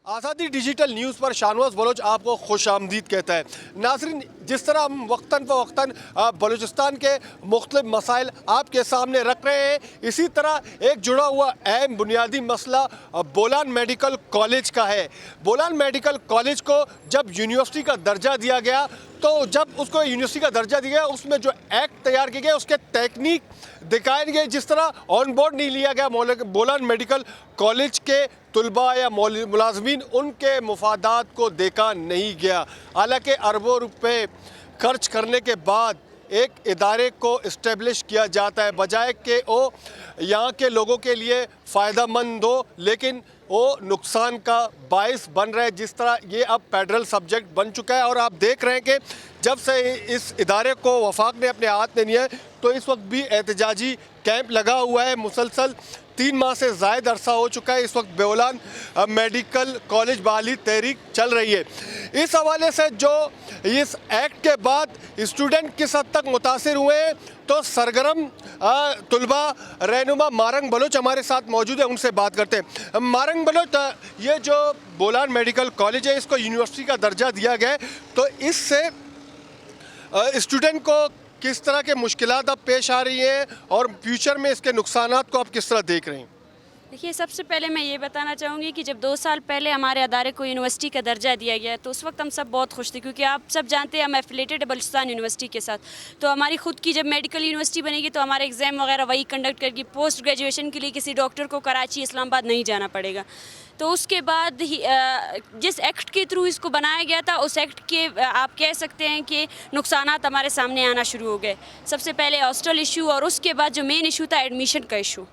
आज़ादी digital news पर Shahnawaz Bloch आपको खुश आमदीद कहता है। नाज़रीन, जिस तरह हम वक्तन फ़वक्तन बलूचिस्तान के मुख्तलिफ मसाइल आपके सामने रख रहे हैं, इसी तरह एक जुड़ा हुआ अहम बुनियादी मसला बोलान मेडिकल कॉलेज का है। बोलान मेडिकल कॉलेज को जब यूनिवर्सिटी का दर्जा दिया गया, तो जब उसको यूनिवर्सिटी का दर्जा दिया गया, उसमें जो एक्ट तैयार किए गए उसके टेक्निक दिखाए गए, जिस तरह ऑन बोर्ड नहीं लिया गया बोलान मेडिकल कॉलेज के तलबा या मुलाजमीन, उनके मुफादात को देखा नहीं गया। हालांकि अरबों रुपए खर्च करने के बाद एक इदारे को इस्टेब्लिश किया जाता है, बजाय कि वो यहाँ के लोगों के लिए फ़ायदा मंद हो, लेकिन वो नुकसान का बायस बन रहा है। जिस तरह ये अब फेडरल सब्जेक्ट बन चुका है और आप देख रहे हैं कि जब से इस इदारे को वफाक ने अपने हाथ में लिया है, तो इस वक्त भी एहतजाजी कैंप लगा हुआ है। मुसलसल 3 माह से ज़ायद अरसा हो चुका है। इस वक्त बोलान मेडिकल कॉलेज बहाली तहरीक चल रही है। इस हवाले से जो इस एक्ट के बाद स्टूडेंट किस हद तक मुतासिर हुए हैं, तो सरगर्म तलबा रहनुमा मारंग बलोच हमारे साथ मौजूद है, उनसे बात करते हैं। मारंग बलोच, ये जो बोलान मेडिकल कॉलेज है, इसको यूनिवर्सिटी का दर्जा दिया गया है, तो इससे स्टूडेंट को किस तरह के मुश्किलात अब पेश आ रही हैं और फ्यूचर में इसके नुकसानात को आप किस तरह देख रहे हैं? देखिए, सबसे पहले मैं ये बताना चाहूँगी कि जब 2 साल पहले हमारे अदारे को यूनिवर्सिटी का दर्जा दिया गया, तो उस वक्त हम सब बहुत खुश थे, क्योंकि आप सब जानते हैं हम एफिलेटेड है बलूचिस्तान यूनिवर्सिटी के साथ। तो हमारी खुद की जब मेडिकल यूनिवर्सिटी बनेगी, तो हमारे एग्ज़ाम वगैरह वही कंडक्ट करेगी। पोस्ट ग्रेजुएशन के लिए किसी डॉक्टर को कराची, इस्लामाबाद नहीं जाना पड़ेगा। तो उसके बाद ही जिस एक्ट के थ्रू इसको बनाया गया था, उस एक्ट के आप कह सकते हैं कि नुकसानात हमारे सामने आना शुरू हो गए। सबसे पहले हॉस्टल इशू, और उसके बाद जो मेन इशू था एडमिशन का इशू,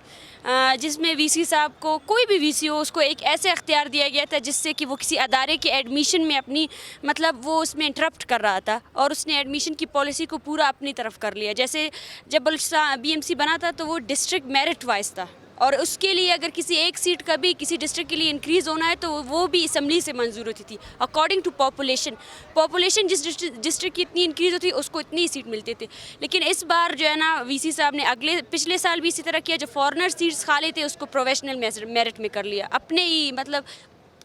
जिसमें वीसी साहब को, कोई भी वीसी हो, उसको एक ऐसे अख्तियार दिया गया था जिससे कि वो किसी अदारे के एडमिशन में अपनी वो उसमें इंटरप्ट कर रहा था, और उसने एडमिशन की पॉलिसी को पूरा अपनी तरफ कर लिया। जैसे जब बलूचिस्तान बीएमसी बना था, तो वो डिस्ट्रिक्ट मेरिट वाइज था, और उसके लिए अगर किसी एक सीट का भी किसी डिस्ट्रिक्ट के लिए इंक्रीज़ होना है, तो वो भी असम्बली से मंजूर होती थी अकॉर्डिंग टू पॉपुलेशन जिस डिस्ट्रिक्ट की इतनी इंक्रीज़ होती उसको इतनी ही सीट मिलती थी। लेकिन इस बार जो है ना, वीसी साहब ने पिछले साल भी इसी तरह किया, जो फॉरनर सीट्स खाली थे उसको प्रोफेशनल मेरिट में कर लिया, अपने ही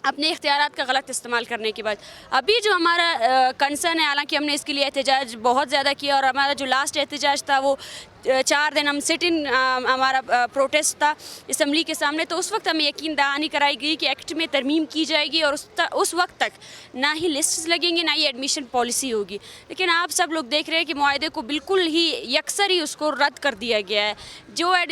अपने इख्तियारात का गलत इस्तेमाल करने के बाद। अभी जो हमारा कंसर्न है, हालांकि हमने इसके लिए एहतजाज बहुत ज़्यादा किया, और हमारा जो लास्ट एहतजाज था वो 4 दिन हम सिट इन हमारा प्रोटेस्ट था असम्बली के सामने। तो उस वक्त हमें यकीन दहानी कराई गई कि एक्ट में तरमीम की जाएगी, और उस वक्त तक ना ही लिस्ट लगेंगे, ना ही एडमिशन पॉलिसी होगी। लेकिन आप सब लोग देख रहे हैं कि मुआहदे को बिल्कुल ही यकसर ही उसको रद्द कर दिया गया है।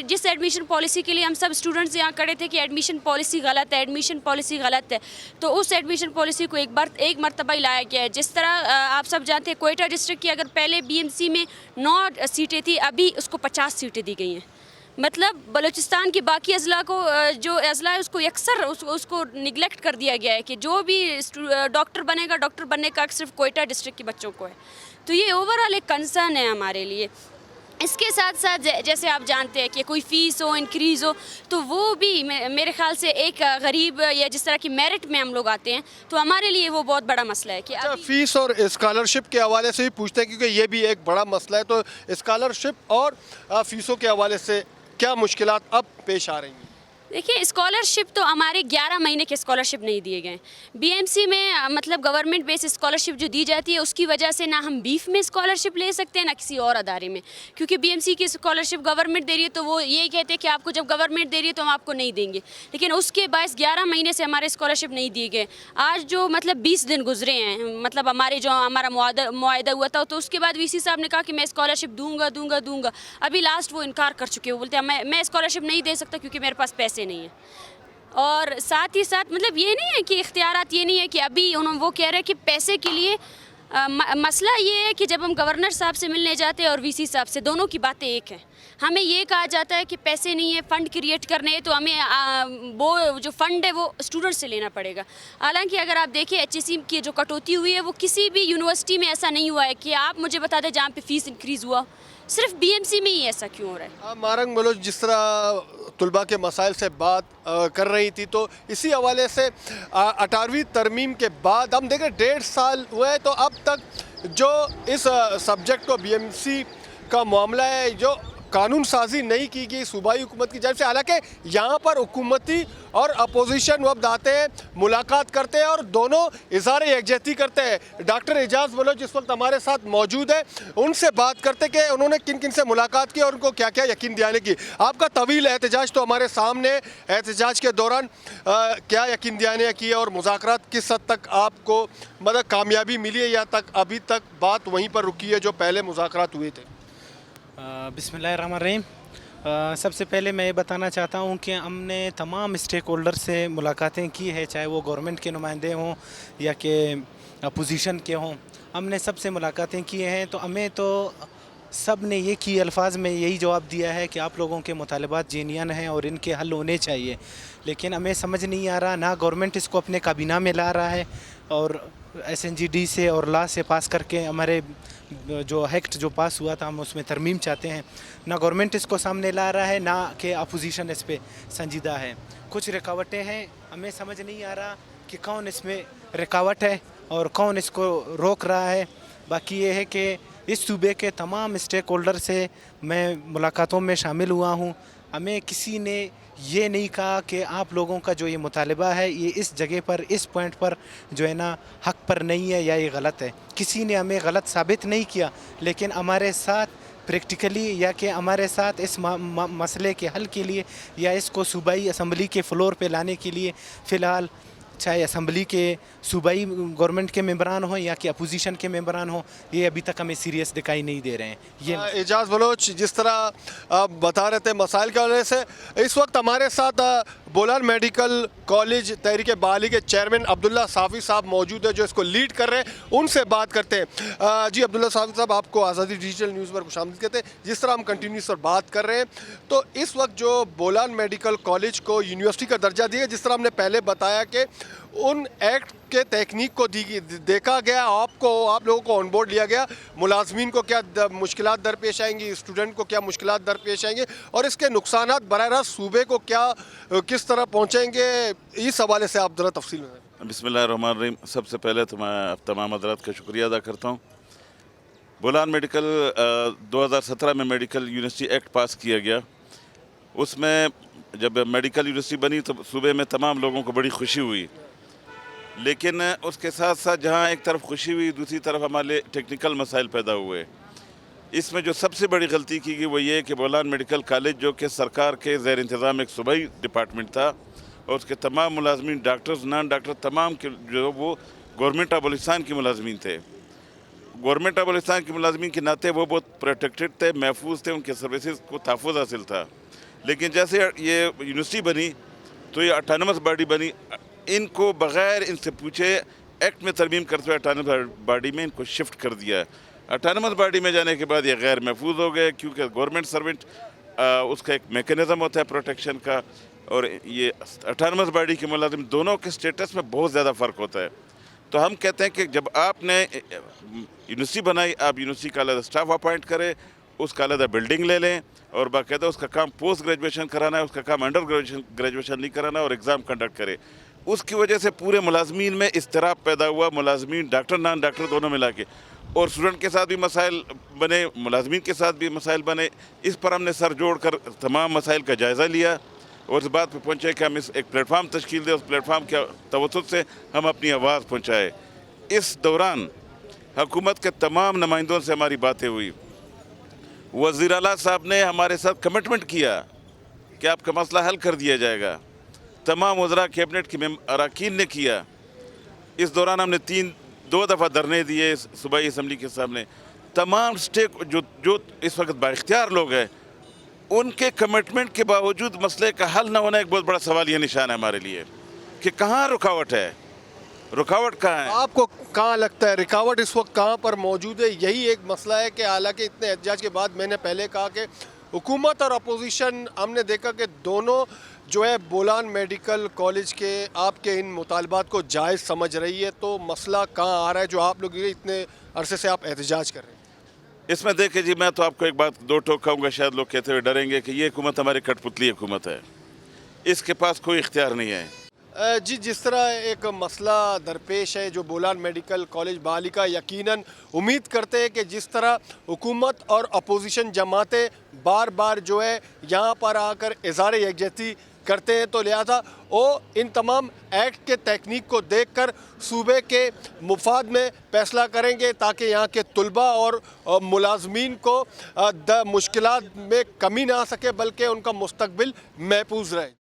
जिस एडमिशन पॉलिसी के लिए हम सब स्टूडेंट्स यहाँ खड़े थे कि एडमिशन पॉलिसी गलत है, एडमिशन पॉलिसी गलत है, तो उस एडमिशन पॉलिसी को एक मरतबा ही लाया गया है। जिस तरह आप सब जानते हैं, कोयटा डिस्ट्रिक्ट की अगर पहले बीएमसी में 9 सीटें थी, अभी उसको 50 सीटें दी गई हैं। मतलब बलूचिस्तान के बाकी अजला को, जो अजला है, उसको यकसर उसको निगलेक्ट कर दिया गया है कि जो भी डॉक्टर बनेगा, डॉक्टर बनने का सिर्फ कोयटा डिस्ट्रिक्ट के बच्चों को है। तो ये ओवरऑल एक कंसर्न है हमारे लिए। इसके साथ साथ जैसे आप जानते हैं कि कोई फ़ीस हो, इंक्रीज़ हो, तो वो भी मेरे ख्याल से एक गरीब या जिस तरह की मेरिट में हम लोग आते हैं, तो हमारे लिए वो बहुत बड़ा मसला है कि अच्छा, फ़ीस और स्कॉलरशिप के हवाले से भी पूछते हैं, क्योंकि ये भी एक बड़ा मसला है। तो स्कॉलरशिप और फ़ीसों के हवाले से क्या मुश्किलात अब पेश आ रही हैं? देखिए, स्कॉलरशिप तो हमारे 11 महीने के स्कॉलरशिप नहीं दिए गए। बीएमसी में मतलब गवर्नमेंट बेस स्कॉलरशिप जो दी जाती है, उसकी वजह से ना हम बीफ में स्कॉलरशिप ले सकते हैं, ना किसी और अदारे में, क्योंकि बीएमसी की स्कॉलरशिप गवर्नमेंट दे रही है, तो वो ये कहते हैं कि आपको जब गवर्नमेंट दे रही है तो हम आपको नहीं देंगे। लेकिन उसके बाद 11 महीने से हमारे स्कॉलरशिप नहीं दिए गए। आज जो 20 दिन गुजरे हैं, हमारा मुआहदा हुआ था, तो उसके बाद वीसी साहब ने कहा कि मैं स्कॉलरशिप दूंगा। अभी लास्ट वो इनकार कर चुके हैं। वो बोलते हैं मैं स्कॉलरशिप नहीं दे सकता क्योंकि मेरे पास पैसे नहीं है। और साथ ही साथ ये नहीं है कि इख्तियारात, ये नहीं है कि अभी वो कह रहे हैं कि पैसे के लिए मसला ये है कि जब हम गवर्नर साहब से मिलने जाते हैं और वीसी साहब से, दोनों की बातें एक हैं। हमें ये कहा जाता है कि पैसे नहीं है, फ़ंड क्रिएट करने हैं, तो हमें वो जो फ़ंड है वो स्टूडेंट से लेना पड़ेगा। हालांकि अगर आप देखें HEC की जो कटौती हुई है, वो किसी भी यूनिवर्सिटी में ऐसा नहीं हुआ है। कि आप मुझे बता दें जहाँ पे फ़ीस इंक्रीज़ हुआ, सिर्फ बीएमसी में ही ऐसा क्यों हो रहा है? मारंग बलोच, जिस तरह तलबा के मसाइल से बात कर रही थी, तो इसी हवाले से 18वीं तरमीम के बाद हम देखें 1.5 साल हुए, तो अब तक जो इस सब्जेक्ट को बीएमसी का मामला है, जो कानून साजी नहीं की गई सूबाई हुकूमत की जानब से। हालांकि यहाँ पर हुकूमती और अपोजिशन वफ्द आते हैं, मुलाकात करते हैं और दोनों इज़हार यकजहती करते हैं। डॉक्टर एजाज़ बलोच इस वक्त हमारे साथ मौजूद है, उनसे बात करते कि उन्होंने किन किन से मुलाकात की और उनको क्या क्या यकीन दिलाने की। आपका तवील एहतजाज तो हमारे सामने, एहतजाज के दौरान क्या यकीन दिलाने की और मुज़ाकरात किस हद तक आपको मतलब कामयाबी मिली है या तक अभी तक बात वहीं पर रुकी है जो पहले मुज़ाकरात हुए थे? बिस्मिल्लाहिर्रहमानिर्रहीम। सबसे पहले मैं ये बताना चाहता हूँ कि हमने तमाम स्टेक होल्डर से मुलाकातें की है, चाहे वो गवर्नमेंट के नुमाइंदे हों या कि अपोजिशन के हों। हमने सबसे मुलाकातें की हैं, तो हमें तो सब ने ये की अल्फाज में यही जवाब दिया है कि आप लोगों के मुतालबात जेनियन हैं और इनके हल होने चाहिए। लेकिन हमें समझ नहीं आ रहा, ना गवर्नमेंट इसको अपने काबीना में ला रहा है और SNGD से और लॉ से पास करके हमारे जो एक्ट जो पास हुआ था हम उसमें तरमीम चाहते हैं, ना गवर्नमेंट इसको सामने ला रहा है, ना कि अपोजिशन इस पे संजीदा है। कुछ रुकावटें हैं, हमें समझ नहीं आ रहा कि कौन इसमें रुकावट है और कौन इसको रोक रहा है। बाकी ये है कि इस सूबे के तमाम स्टेक होल्डर से मैं मुलाकातों में शामिल हुआ हूँ। हमें किसी ने ये नहीं कहा कि आप लोगों का जो ये मुतालबा है ये इस जगह पर, इस पॉइंट पर जो है ना हक पर नहीं है या ये गलत है। किसी ने हमें गलत साबित नहीं किया, लेकिन हमारे साथ प्रैक्टिकली या कि हमारे साथ इस मसले के हल के लिए या इसको सूबाई असम्बली के फ्लोर पे लाने के लिए फ़िलहाल चाहे असम्बली के सूबाई गवर्नमेंट के मेंबरान हों या कि अपोजिशन के मेंबरान हों, ये अभी तक हमें सीरियस दिखाई नहीं दे रहे हैं। ये एजाज़ बलोच जिस तरह आप बता रहे थे मसाइल के वजह से, इस वक्त हमारे साथ बोलान मेडिकल कॉलेज तहरीक बहाली के चेयरमैन अब्दुल्ला साफ़ी साहब मौजूद है जो इसको लीड कर रहे हैं, उनसे बात करते हैं। जी अब्दुल्ला साफ़ी साहब, आपको आज़ादी डिजिटल न्यूज़ पर खुशामदीद कहते हैं। जिस तरह हम कंटिन्यूस पर बात कर रहे हैं, तो इस वक्त जो बोलान मेडिकल कॉलेज को यूनिवर्सिटी का दर्जा दिया, जिस तरह हमने पहले बताया कि उन एक्ट के तकनीक को देखा गया, आप लोगों को ऑन बोर्ड लिया गया, मुलाजमीन को क्या मुश्किलात दरपेश आएंगी, स्टूडेंट को क्या मुश्किलात दरपेश आएंगे और इसके नुकसानात बराह रास्त सूबे को क्या किस तरह पहुँचेंगे, इस हवाले से आप ज़रा तफसील में। बिस्मिल्लाहिर्रहमानिर्रहीम। सबसे पहले तो मैं तमाम हज़रात का शुक्रिया अदा करता हूँ। बोलान मेडिकल 2017 में मेडिकल यूनिवर्सिटी एक्ट पास किया गया। उसमें जब मेडिकल यूनिवर्सिटी बनी तो सूबे में तमाम लोगों को बड़ी खुशी हुई, लेकिन उसके साथ साथ जहाँ एक तरफ खुशी हुई, दूसरी तरफ हमारे टेक्निकल मसाइल पैदा हुए। इसमें जो सबसे बड़ी गलती की गई वो ये कि बोलान मेडिकल कॉलेज जो कि सरकार के ज़ेर इंतज़ाम एक सूबाई डिपार्टमेंट था और उसके तमाम मुलाजमीन डॉक्टर्स, नॉन डॉक्टर तमाम के जो वो गवर्नमेंट ऑफ बलूचिस्तान की मुलाजमीन थे। गवर्नमेंट ऑफ बलूचिस्तान की मुलाजमीन के नाते वो बहुत प्रोटेक्टेड थे, महफूज थे, उनके सर्विसेज को तहफ़्फ़ुज़ हासिल था। लेकिन जैसे ये यूनिवर्सिटी बनी तो ये ऑटोनमस बॉडी बनी, इनको बग़ैर इनसे पूछे एक्ट में तरमीम करते हुए ऑटोनमस बॉडी में इनको शिफ्ट कर दिया। ऑटोनमस बॉडी में जाने के बाद ये गैर महफूज हो गए, क्योंकि गवर्नमेंट सर्वेंट उसका एक मेकनिज़म होता है प्रोटेक्शन का, और ये ऑटोनमस बॉडी के मुलाजिम दोनों के स्टेटस में बहुत ज़्यादा फ़र्क होता है। तो हम कहते हैं कि जब आपने यूनिवर्सिटी बनाई, आप यूनिवर्सिटी का अलग स्टाफ अपॉइंट करें, उसका अलग बिल्डिंग ले लें और बाकायदा उसका काम पोस्ट ग्रेजुएशन कराना है, उसका काम अंडर ग्रेजुएशन नहीं कराना और एग्ज़ाम कंडक्ट करे। उसकी वजह से पूरे मुलाजमीन में इज़्तिराब पैदा हुआ, मुलाजमीन डॉक्टर नॉन डॉक्टर दोनों मिला के, और स्टूडेंट के साथ भी मसाइल बने, मुलाजमीन के साथ भी मसाइल बने। इस पर हमने सर जोड़ कर तमाम मसाइल का जायज़ा लिया और इस बात पर पहुँचे कि हम इस एक प्लेटफार्म तश्कील दें, उस प्लेटफार्म के तवसत से हम अपनी आवाज़ पहुँचाए। इस दौरान हुकूमत के तमाम नुमाइंदों से हमारी बातें हुई। वज़ीर आला साहब ने हमारे साथ कमिटमेंट किया कि आपका मसला हल कर दिया जाएगा। तमाम वज़रा कैबिनेट के अरकान ने किया। इस दौरान हमने दो दफ़ा धरने दिए सूबाई असम्बली के सामने। तमाम स्टेक जो इस वक्त बाइख्तियार लोग हैं, उनके कमिटमेंट के बावजूद मसले का हल न होना एक बहुत बड़ा सवाल ये निशान है हमारे लिए कि कहाँ रुकावट है, रुकावट कहाँ है। आपको कहाँ लगता है रुकावट इस वक्त कहाँ पर मौजूद है? यही एक मसला है कि हालांकि इतने एहतजाज के बाद मैंने पहले कहा कि हुकूमत और अपोजिशन, हमने देखा कि दोनों जो है बोलान मेडिकल कॉलेज के आपके इन मुतालबात को जायज़ समझ रही है। तो मसला कहाँ आ रहा है जो आप लोग इतने अरसे से आप एहतजाज कर रहे हैं? इसमें देखें जी, मैं तो आपको एक बात दो टोक कहूँगा, शायद लोग कहते हुए डरेंगे कि ये हुकूमत हमारी कठपुतली हुकूमत है, इसके पास कोई इख्तियार नहीं है। जी, जिस तरह एक मसला दरपेश है जो बोलान मेडिकल कॉलेज बहाली का, यकीनन उम्मीद करते हैं कि जिस तरह हुकूमत और अपोजिशन जमातें बार बार जो है यहाँ पर आकर इज़हार यकजहती करते हैं, तो लिहाजा वो इन तमाम एक्ट के तकनीक को देखकर सूबे के मुफाद में फैसला करेंगे ताकि यहाँ के तलबा और मुलाजमीन को मुश्किलात में कमी ना आ सके बल्कि उनका मुस्तकबिल महफूज रहे।